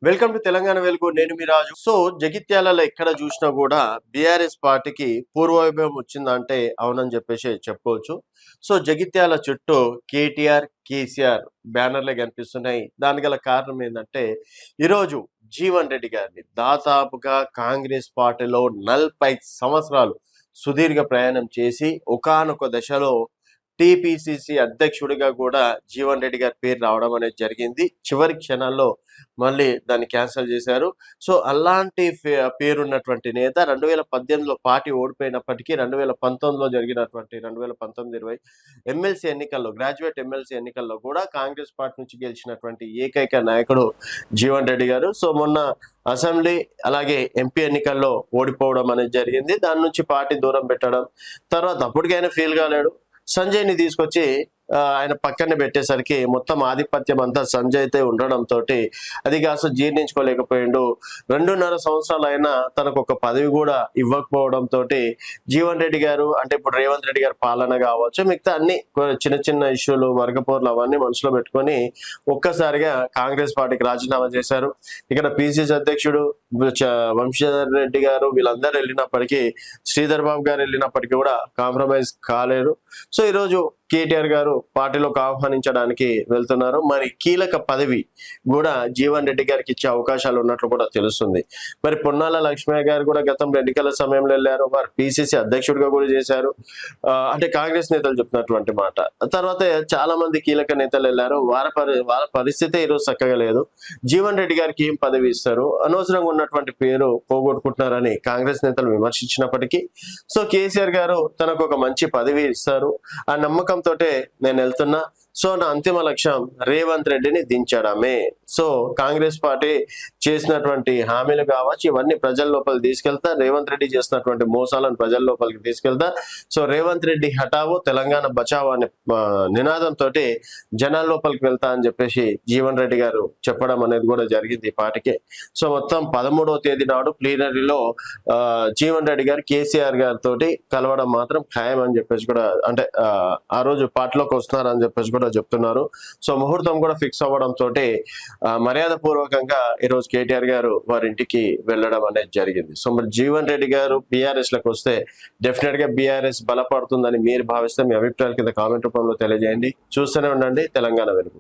Welcome to Telangana వెలుగు. నేను మీ రాజు. So జగిత్యాలలో ఎక్కడ చూసినా కూడా బీఆర్ఎస్ పార్టీకి పూర్వవైభవం వచ్చిందంటే అవునని చెప్పేసి చెప్పుకోవచ్చు. సో జగిత్యాల చుట్టూ కేటీఆర్, కేసీఆర్ బ్యానర్లే కనిపిస్తున్నాయి. దానికి గల కారణం ఏంటంటే ఈరోజు జీవన్ రెడ్డి గారిని దాదాపుగా కాంగ్రెస్ పార్టీలో 40 సంవత్సరాలు సుదీర్ఘ ప్రయాణం చేసి ఒకానొక దశలో టీపీసీసీ అధ్యక్షుడిగా కూడా జీవన్ రెడ్డి గారి పేరు రావడం అనేది జరిగింది. చివరి క్షణాల్లో మళ్ళీ దాన్ని క్యాన్సిల్ చేశారు. సో అలాంటి పేరున్నటువంటి నేత 2018లో పార్టీ ఓడిపోయినప్పటికీ 2019లో జరిగినటువంటి 2019-20 ఎమ్మెల్సీ ఎన్నికల్లో, గ్రాడ్యుయేట్ ఎమ్మెల్సీ ఎన్నికల్లో కూడా కాంగ్రెస్ పార్టీ నుంచి గెలిచినటువంటి ఏకైక నాయకుడు జీవన్ రెడ్డి గారు. సో మొన్న అసెంబ్లీ అలాగే ఎంపీ ఎన్నికల్లో ఓడిపోవడం అనేది జరిగింది. దాని నుంచి పార్టీ దూరం పెట్టడం, తర్వాత అప్పటికైనా ఫీల్ కాలేడు. సంజయ్ని తీసుకొచ్చి ఆయన పక్కన పెట్టేసరికి మొత్తం ఆధిపత్యం అంతా సంజయ్తే ఉండడంతో అది కాస్త జీర్ణించుకోలేకపోయిండు. 2.5 సంవత్సరాలు అయినా తనకు ఒక పదవి కూడా ఇవ్వకపోవడంతో జీవన్ రెడ్డి గారు, అంటే ఇప్పుడు రేవంత్ రెడ్డి గారి పాలన కావచ్చు, మిగతా అన్ని చిన్న చిన్న ఇష్యూలు, వర్గపోర్లు అవన్నీ మనసులో పెట్టుకొని ఒక్కసారిగా కాంగ్రెస్ పార్టీకి రాజీనామా చేశారు. ఇక్కడ పిసిసి అధ్యక్షుడు వంశీధర్ రెడ్డి గారు వీళ్ళందరూ వెళ్ళినప్పటికీ, శ్రీధర్ బాబు గారు వెళ్ళినప్పటికీ కూడా కాంప్రమైజ్ కాలేరు. సో ఈరోజు కేటీఆర్ గారు పార్టీలోకి ఆహ్వానించడానికి వెళ్తున్నారు. మరి కీలక పదవి కూడా జీవన్ రెడ్డి గారికి ఇచ్చే అవకాశాలు ఉన్నట్లు కూడా తెలుస్తుంది. మరి పొన్నాల లక్ష్మయ్య గారు కూడా గతంలో ఎన్నికల సమయంలో వెళ్ళారు. వారు పిసిసి అధ్యక్షుడిగా కూడా చేశారు. అంటే కాంగ్రెస్ నేతలు చెప్తున్నటువంటి మాట. తర్వాత చాలా మంది కీలక నేతలు వెళ్ళారు. వాళ్ళ పరిస్థితి ఈరోజు చక్కగా లేదు. జీవన్ రెడ్డి గారికి ఏం పదవి ఇస్తారు, అనవసరంగా ఉన్నటువంటి పేరు పోగొట్టుకుంటున్నారని కాంగ్రెస్ నేతలు విమర్శించినప్పటికీ, సో కేసీఆర్ గారు తనకు ఒక మంచి పదవి ఇస్తారు ఆ నమ్మకంతో నేను వెళ్తున్నా. సో నా అంతిమ లక్ష్యం రేవంత్ రెడ్డిని దించడమే. సో కాంగ్రెస్ పార్టీ చేసినటువంటి హామీలు కావచ్చు, ఇవన్నీ ప్రజల లోపలికి తీసుకెళ్తా. రేవంత్ రెడ్డి చేసినటువంటి మోసాలను ప్రజల లోపలికి తీసుకెళ్తా. సో రేవంత్ రెడ్డి హఠావో, తెలంగాణ బచావో అనే నినాదంతో జనాల లోపలికి వెళ్తా అని చెప్పేసి జీవన్ రెడ్డి గారు చెప్పడం అనేది కూడా జరిగింది ఈ పార్టీకి. సో మొత్తం 13వ తేదీ నాడు ప్లీనరీలో జీవన్ రెడ్డి గారు కేసీఆర్ గారితో కలవడం మాత్రం ఖాయం అని చెప్పేసి కూడా, అంటే ఆ రోజు పార్టీలోకి వస్తున్నారని చెప్పేసి కూడా చెప్తున్నారు. సో ముహూర్తం కూడా ఫిక్స్ అవ్వడంతో మర్యాద పూర్వకంగా ఈరోజు కేటీఆర్ గారు వారి ఇంటికి వెళ్ళడం అనేది జరిగింది. సో మరి జీవన్ రెడ్డి గారు బీఆర్ఎస్ లకు వస్తే డెఫినెట్ గా బీఆర్ఎస్ బలపడుతుందని మీరు భావిస్తే మీ అభిప్రాయాల కింద కామెంట్ రూపంలో తెలియజేయండి. చూస్తూనే ఉండండి తెలంగాణ వెలుగు.